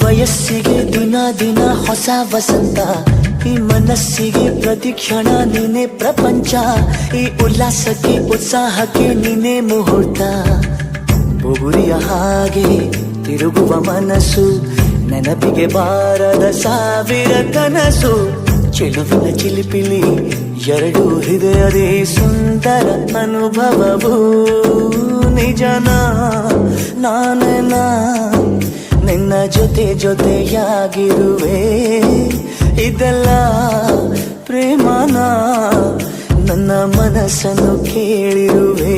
ವಯಸ್ಸಿಗೆ ದಿನ ದಿನ ಹೊಸ ವಸಂತ, ಈ ಮನಸ್ಸಿಗೆ ಪ್ರತಿ ಕ್ಷಣ ನೀನೆ ಪ್ರಪಂಚ, ಈ ಉಲ್ಲಾಸಕ್ಕೆ ಉತ್ಸಾಹಕ್ಕೆ ನೀನೆ ಮುಹೂರ್ತ. ಬುಗುರಿಯ ಹಾಗೆ ತಿರುಗುವ ಮನಸ್ಸು, ನೆನಪಿಗೆ ಬಾರದ ಸಾವಿರ ಕನಸು. ಚೆಲುವಿನ ಚಿಲಿಪಿಲಿ ಎರಡು ಹೃದಯದೇ ಸುಂದರ ಅನುಭವವು. ನಿಜನ ನಾನನ ನಿನ್ನ ಜೊತೆ ಜೊತೆಯಾಗಿರುವೆ, ಇದೆಲ್ಲ ಪ್ರೇಮನ ನನ್ನ ಮನಸ್ಸನ್ನು ಕೇಳಿರುವೆ.